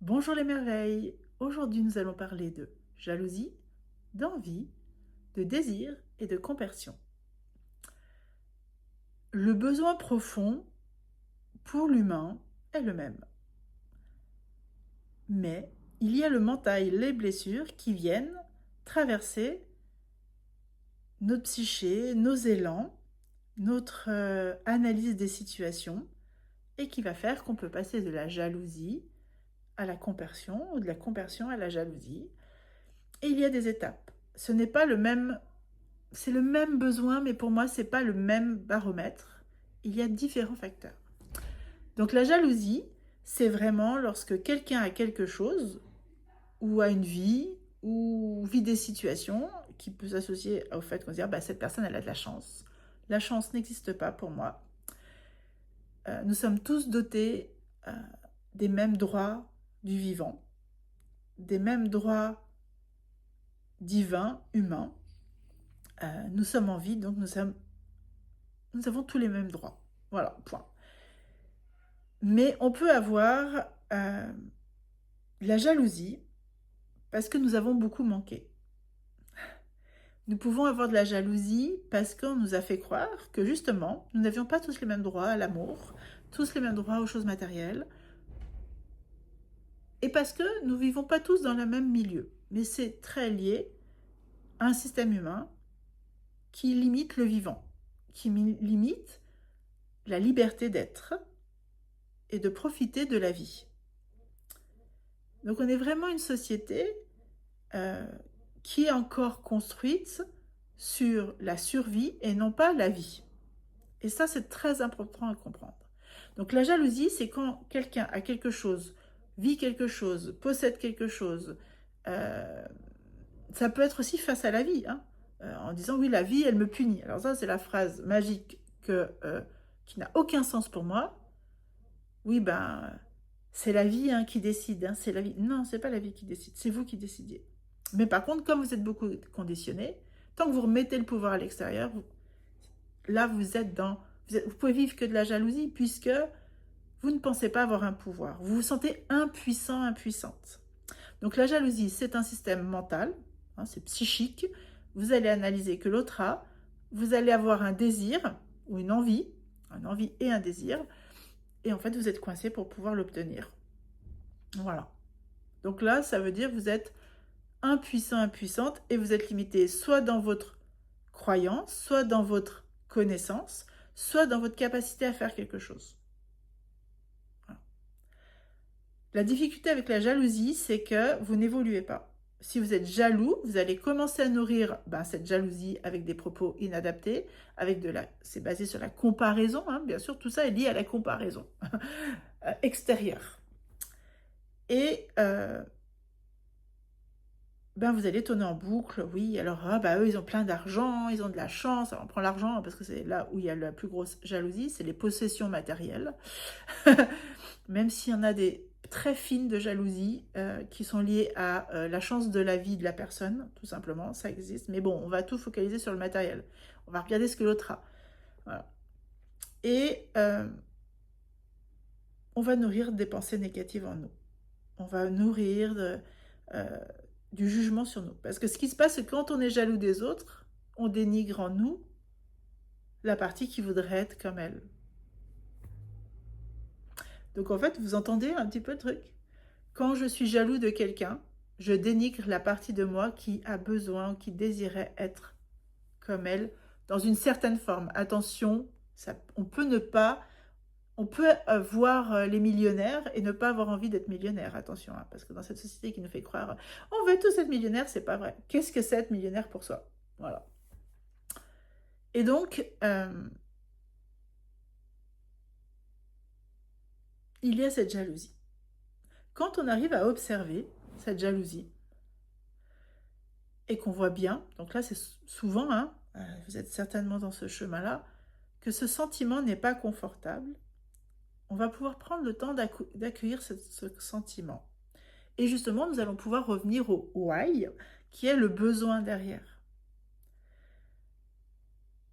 Bonjour les merveilles! Aujourd'hui nous allons parler de jalousie, d'envie, de désir et de compersion. Le besoin profond pour l'humain est le même. Mais il y a le mental et les blessures qui viennent traverser notre psyché, nos élans, notre analyse des situations et qui va faire qu'on peut passer de la jalousie à la compersion ou de la compersion à la jalousie. Et il y a des étapes. Ce n'est pas le même, c'est le même besoin, mais pour moi, c'est pas le même baromètre. Il y a différents facteurs. Donc la jalousie, c'est vraiment lorsque quelqu'un a quelque chose, ou a une vie, ou vit des situations qui peut s'associer au fait qu'on se dit bah, cette personne, elle a de la chance. La chance n'existe pas pour moi. Nous sommes tous dotés des mêmes droits du vivant, des mêmes droits divins, humains. Nous sommes en vie, donc nous avons tous les mêmes droits. Voilà, point. Mais on peut avoir la jalousie parce que nous avons beaucoup manqué. Nous pouvons avoir de la jalousie parce qu'on nous a fait croire que justement, nous n'avions pas tous les mêmes droits à l'amour, tous les mêmes droits aux choses matérielles, et parce que nous ne vivons pas tous dans le même milieu. Mais c'est très lié à un système humain qui limite le vivant, qui limite la liberté d'être et de profiter de la vie. Donc on est vraiment une société qui est encore construite sur la survie et non pas la vie. Et ça, c'est très important à comprendre. Donc la jalousie, c'est quand quelqu'un a quelque chose, vit quelque chose, possède quelque chose. Ça peut être aussi face à la vie, hein, en disant oui, la vie, elle me punit. Alors ça, c'est la phrase magique qui n'a aucun sens pour moi. Oui, ben, c'est la vie qui décide, hein, c'est la vie. Non, c'est pas la vie qui décide, c'est vous qui décidez. Mais par contre, comme vous êtes beaucoup conditionné, tant que vous remettez le pouvoir à l'extérieur, là, vous êtes dans... Vous pouvez vivre que de la jalousie puisque vous ne pensez pas avoir un pouvoir. Vous vous sentez impuissant, impuissante. Donc la jalousie, c'est un système mental, hein, c'est psychique. Vous allez analyser que l'autre a. Vous allez avoir un désir ou une envie et un désir. Et en fait, vous êtes coincé pour pouvoir l'obtenir. Voilà. Donc là, ça veut dire que vous êtes impuissant, impuissante, et vous êtes limité soit dans votre croyance, soit dans votre connaissance, soit dans votre capacité à faire quelque chose. Voilà. La difficulté avec la jalousie, c'est que vous n'évoluez pas. Si vous êtes jaloux, vous allez commencer à nourrir cette jalousie avec des propos inadaptés, c'est basé sur la comparaison, hein, bien sûr, tout ça est lié à la comparaison extérieure. Et vous allez tourner en boucle, oui, alors eux ils ont plein d'argent, ils ont de la chance, alors on prend l'argent parce que c'est là où il y a la plus grosse jalousie, c'est les possessions matérielles, même s'il y en a des très fines de jalousie qui sont liées à la chance de la vie de la personne, tout simplement, ça existe, mais bon, on va tout focaliser sur le matériel, on va regarder ce que l'autre a, voilà. Et on va nourrir des pensées négatives en nous, on va nourrir du jugement sur nous. Parce que ce qui se passe, c'est que quand on est jaloux des autres, on dénigre en nous la partie qui voudrait être comme elle. Donc en fait, vous entendez un petit peu le truc. Quand je suis jaloux de quelqu'un, je dénigre la partie de moi qui a besoin, qui désirait être comme elle, dans une certaine forme. Attention, on peut voir les millionnaires et ne pas avoir envie d'être millionnaire, attention, hein, parce que dans cette société qui nous fait croire on veut tous être millionnaire, c'est pas vrai. Qu'est-ce que c'est être millionnaire pour soi? Voilà. Et donc, il y a cette jalousie. Quand on arrive à observer cette jalousie et qu'on voit bien, donc là c'est souvent, hein, vous êtes certainement dans ce chemin-là, que ce sentiment n'est pas confortable, on va pouvoir prendre le temps d'accueillir ce sentiment. Et justement, nous allons pouvoir revenir au why, qui est le besoin derrière.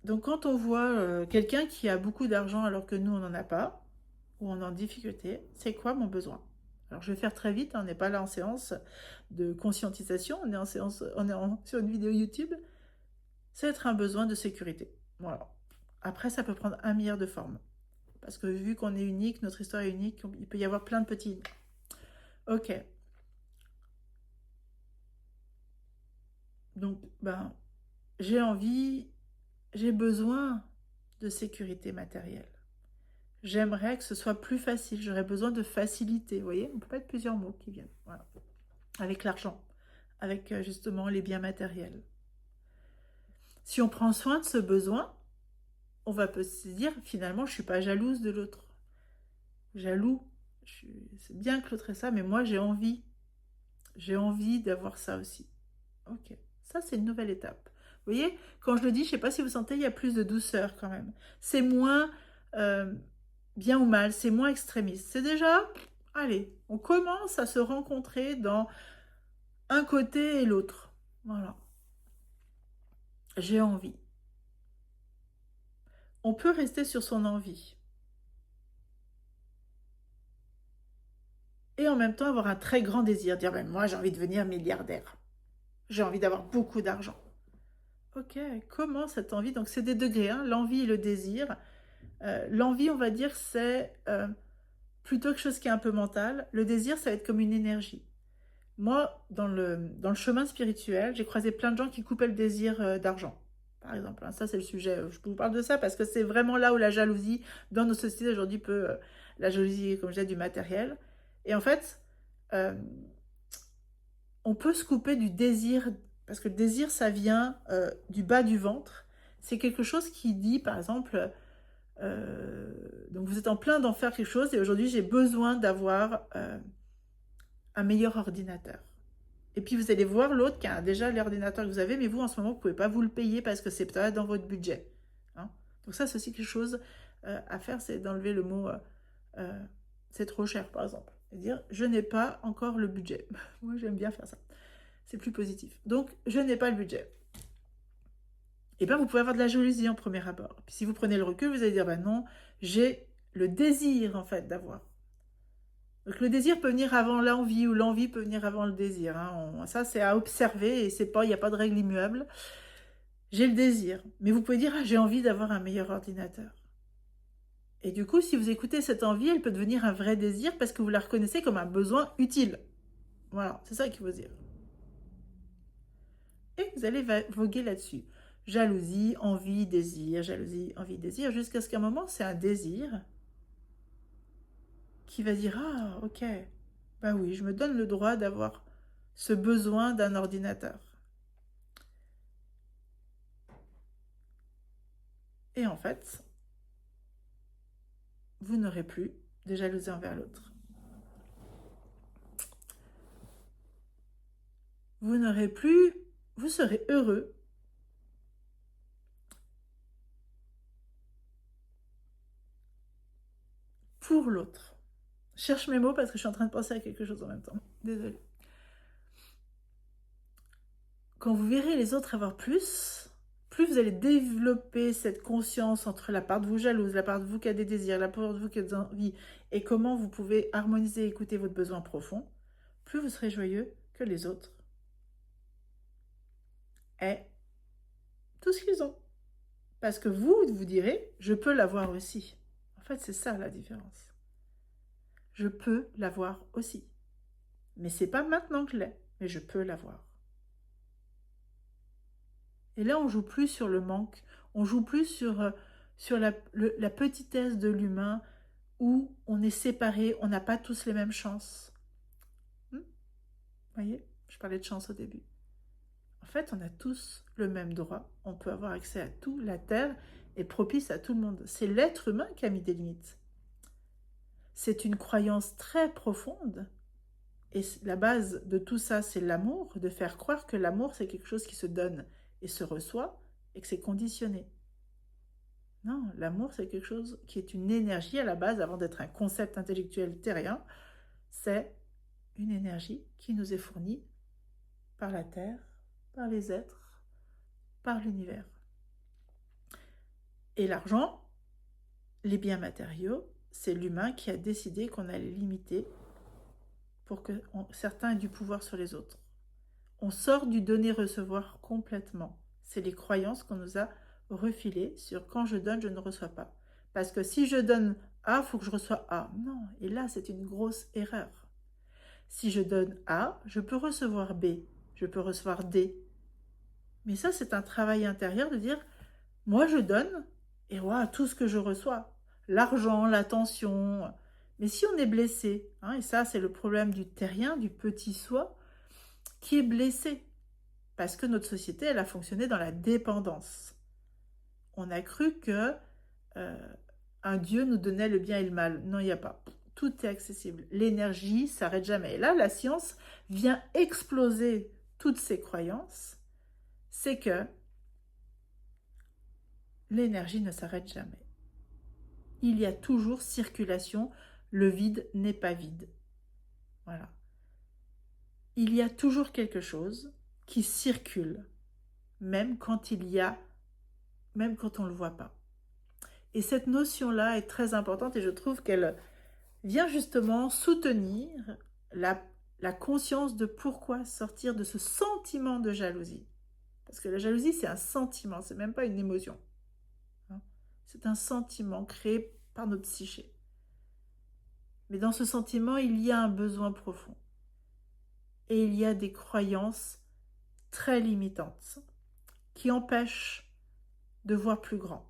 Donc quand on voit quelqu'un qui a beaucoup d'argent alors que nous, on n'en a pas, ou on est en difficulté, c'est quoi mon besoin? Alors je vais faire très vite, on n'est pas là en séance de conscientisation, on est en séance, sur une vidéo YouTube. C'est être un besoin de sécurité. Voilà. Après, ça peut prendre un milliard de formes. Parce que vu qu'on est unique, notre histoire est unique, il peut y avoir plein de petits... Ok. Donc, ben, j'ai envie, j'ai besoin de sécurité matérielle. J'aimerais que ce soit plus facile. J'aurais besoin de facilité. Vous voyez, on peut pas être plusieurs mots qui viennent. Voilà. Avec l'argent, avec justement les biens matériels. Si on prend soin de ce besoin, on va se dire, finalement, je ne suis pas jalouse de l'autre. Jaloux, c'est bien que l'autre ait ça, mais moi, j'ai envie. J'ai envie d'avoir ça aussi. Ok, ça, c'est une nouvelle étape. Vous voyez, quand je le dis, je ne sais pas si vous sentez, il y a plus de douceur quand même. C'est moins euh, bien ou mal, c'est moins extrémiste. C'est déjà, allez, on commence à se rencontrer dans un côté et l'autre. Voilà. J'ai envie. On peut rester sur son envie. Et en même temps avoir un très grand désir. Dire, ben, moi j'ai envie de devenir milliardaire. J'ai envie d'avoir beaucoup d'argent. Ok, comment cette envie? Donc c'est des degrés, hein, l'envie et le désir. L'envie, on va dire, c'est plutôt quelque chose qui est un peu mental. Le désir, ça va être comme une énergie. Moi, dans le chemin spirituel, j'ai croisé plein de gens qui coupaient le désir d'argent, par exemple. Hein. Ça, c'est le sujet. Je vous parle de ça parce que c'est vraiment là où la jalousie, dans nos sociétés aujourd'hui, peut... la jalousie, comme je disais, du matériel. Et en fait, euh, on peut se couper du désir, parce que le désir, ça vient du bas du ventre. C'est quelque chose qui dit, par exemple, donc vous êtes en plein d'en faire quelque chose et aujourd'hui, j'ai besoin d'avoir un meilleur ordinateur. Et puis vous allez voir l'autre qui a déjà l'ordinateur que vous avez, mais vous en ce moment, vous ne pouvez pas vous le payer parce que c'est pas dans votre budget. Hein. Donc ça, c'est aussi quelque chose à faire, c'est d'enlever le mot c'est trop cher, par exemple. Et dire je n'ai pas encore le budget. Moi, j'aime bien faire ça. C'est plus positif. Donc, je n'ai pas le budget. Et bien, vous pouvez avoir de la jalousie en premier abord. Puis si vous prenez le recul, vous allez dire, ben non, j'ai le désir, en fait, d'avoir. Donc le désir peut venir avant l'envie ou l'envie peut venir avant le désir. Hein. Ça, c'est à observer et c'est pas, il n'y a pas de règle immuable. J'ai le désir. Mais vous pouvez dire, ah, j'ai envie d'avoir un meilleur ordinateur. Et du coup, si vous écoutez cette envie, elle peut devenir un vrai désir parce que vous la reconnaissez comme un besoin utile. Voilà, c'est ça qu'il faut dire. Et vous allez voguer là-dessus. Jalousie, envie, désir, jalousie, envie, désir, jusqu'à ce qu'à un moment, c'est un désir qui va dire, ah, ok, bah oui, je me donne le droit d'avoir ce besoin d'un ordinateur. Et en fait, vous n'aurez plus de jalousie envers l'autre. Vous n'aurez plus, vous serez heureux pour l'autre. Je cherche mes mots parce que je suis en train de penser à quelque chose en même temps. Désolée. Quand vous verrez les autres avoir plus vous allez développer cette conscience entre la part de vous jalouse, la part de vous qui a des désirs, la part de vous qui a des envies, et comment vous pouvez harmoniser et écouter votre besoin profond, plus vous serez joyeux que les autres aient tout ce qu'ils ont. Parce que vous direz, je peux l'avoir aussi. En fait, c'est ça la différence. Je peux l'avoir aussi. Mais c'est pas maintenant que je l'ai, mais je peux l'avoir. Et là, on joue plus sur le manque, on joue plus sur la petitesse de l'humain où on est séparés, on n'a pas tous les mêmes chances. Vous voyez, je parlais de chance au début. En fait, on a tous le même droit, on peut avoir accès à tout, la Terre est propice à tout le monde. C'est l'être humain qui a mis des limites. C'est une croyance très profonde. Et la base de tout ça, c'est l'amour, de faire croire que l'amour, c'est quelque chose qui se donne et se reçoit, et que c'est conditionné. Non, l'amour, c'est quelque chose qui est une énergie à la base, avant d'être un concept intellectuel terrien. C'est une énergie qui nous est fournie par la Terre, par les êtres, par l'univers. Et l'argent, les biens matériaux, c'est l'humain qui a décidé qu'on allait limiter pour que certains aient du pouvoir sur les autres. On sort du donner-recevoir complètement. C'est les croyances qu'on nous a refilées sur quand je donne, je ne reçois pas. Parce que si je donne A, il faut que je reçois A. Non, et là, c'est une grosse erreur. Si je donne A, je peux recevoir B, je peux recevoir D. Mais ça, c'est un travail intérieur de dire, moi, je donne, et voilà, tout ce que je reçois. L'argent, l'attention. Mais si on est blessé, et ça, c'est le problème du terrien, du petit soi, qui est blessé. Parce que notre société, elle a fonctionné dans la dépendance. On a cru que un Dieu nous donnait le bien et le mal. Non, il n'y a pas. Tout est accessible. L'énergie s'arrête jamais. Et là, la science vient exploser toutes ces croyances. C'est que l'énergie ne s'arrête jamais. Il y a toujours circulation. Le vide n'est pas vide. Voilà. Il y a toujours quelque chose qui circule, même quand on ne le voit pas. Et cette notion-là est très importante et je trouve qu'elle vient justement soutenir la conscience de pourquoi sortir de ce sentiment de jalousie. Parce que la jalousie, c'est un sentiment, c'est même pas une émotion. C'est un sentiment créé par notre psyché. Mais dans ce sentiment, il y a un besoin profond. Et il y a des croyances très limitantes qui empêchent de voir plus grand.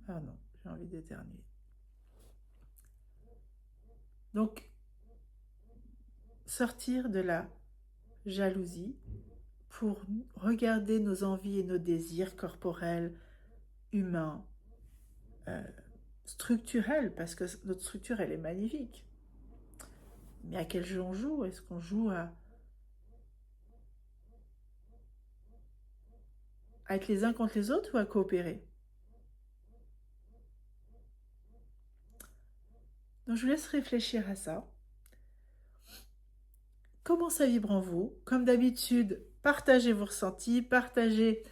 Ah non, j'ai envie d'éternuer. Donc, sortir de la jalousie pour regarder nos envies et nos désirs corporels, humains, structurels, parce que notre structure, elle est magnifique. Mais à quel jeu on joue? Est-ce qu'on joue à être les uns contre les autres ou à coopérer? Donc je vous laisse réfléchir à ça. Comment ça vibre en vous? Comme d'habitude, partagez vos ressentis, partagez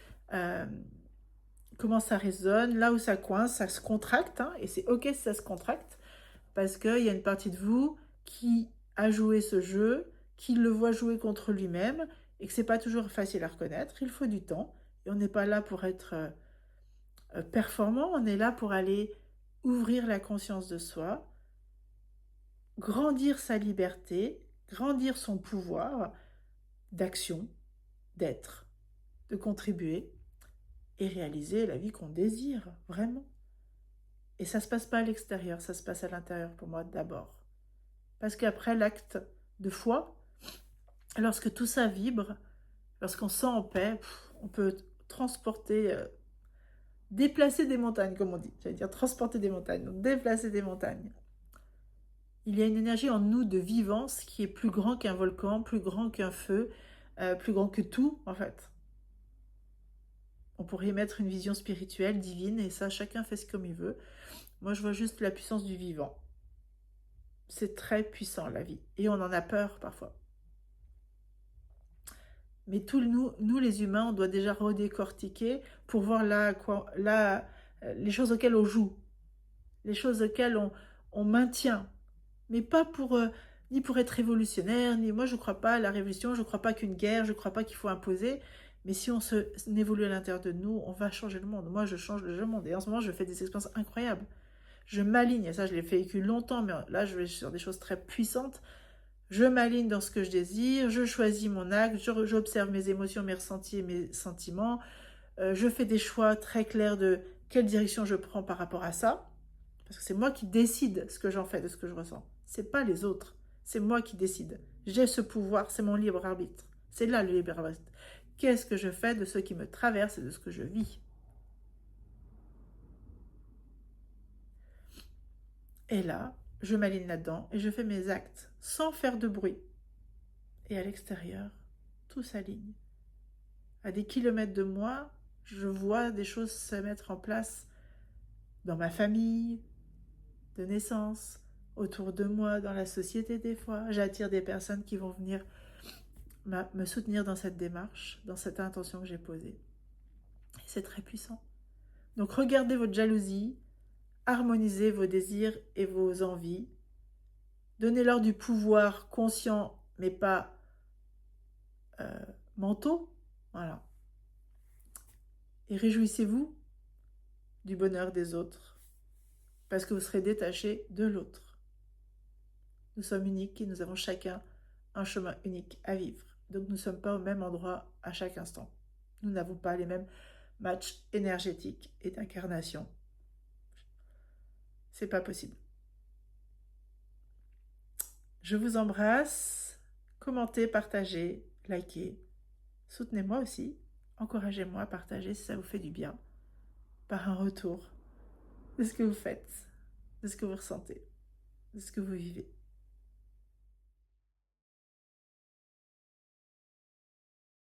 comment ça résonne, là où ça coince, ça se contracte, et c'est ok si ça se contracte, parce qu'il y a une partie de vous qui a joué ce jeu, qui le voit jouer contre lui-même, et que c'est pas toujours facile à reconnaître, il faut du temps, et on n'est pas là pour être performant, on est là pour aller ouvrir la conscience de soi, grandir sa liberté, grandir son pouvoir d'action, d'être, de contribuer, et réaliser la vie qu'on désire, vraiment. Et ça ne se passe pas à l'extérieur, ça se passe à l'intérieur pour moi d'abord. Parce qu'après l'acte de foi, lorsque tout ça vibre, lorsqu'on sent en paix, on peut transporter, déplacer des montagnes, comme on dit. J'allais dire transporter des montagnes, donc déplacer des montagnes. Il y a une énergie en nous de vivance qui est plus grand qu'un volcan, plus grand qu'un feu, plus grand que tout, en fait. On pourrait y mettre une vision spirituelle, divine, et ça, chacun fait ce comme il veut. Moi, je vois juste la puissance du vivant. C'est très puissant, la vie. Et on en a peur, parfois. Mais nous, les humains, on doit déjà redécortiquer pour voir les choses auxquelles on joue. Les choses auxquelles on maintient. Mais pas ni pour être révolutionnaire, ni moi, je ne crois pas à la révolution, je ne crois pas qu'une guerre, je ne crois pas qu'il faut imposer. Mais si on évolue à l'intérieur de nous, on va changer le monde. Moi, je change le monde. Et en ce moment, je fais des expériences incroyables. Je m'aligne, et ça, je l'ai fait vécu longtemps, mais là, je vais sur des choses très puissantes. Je m'aligne dans ce que je désire, je choisis mon acte, j'observe mes émotions, mes ressentis et mes sentiments. Je fais des choix très clairs de quelle direction je prends par rapport à ça. Parce que c'est moi qui décide ce que j'en fais, de ce que je ressens. C'est pas les autres, c'est moi qui décide. J'ai ce pouvoir, c'est mon libre arbitre. C'est là le libre arbitre. Qu'est-ce que je fais de ce qui me traverse et de ce que je vis? Et là, je m'aligne là-dedans et je fais mes actes sans faire de bruit. Et à l'extérieur, tout s'aligne. À des kilomètres de moi, je vois des choses se mettre en place dans ma famille, de naissance, autour de moi, dans la société des fois. J'attire des personnes qui vont venir me soutenir dans cette démarche, dans cette intention que j'ai posée. Et c'est très puissant. Donc regardez votre jalousie, harmonisez vos désirs et vos envies, Donnez-leur du pouvoir conscient, mais pas mentaux. Voilà. Et réjouissez-vous du bonheur des autres, parce que vous serez détaché de l'autre. Nous sommes uniques et nous avons chacun un chemin unique à vivre. Donc nous ne sommes pas au même endroit à chaque instant. Nous n'avons pas les mêmes matchs énergétiques et d'incarnation. C'est pas possible. Je vous embrasse. Commentez, partagez, likez. Soutenez-moi aussi. Encouragez-moi à partager si ça vous fait du bien. Par un retour de ce que vous faites, de ce que vous ressentez, de ce que vous vivez.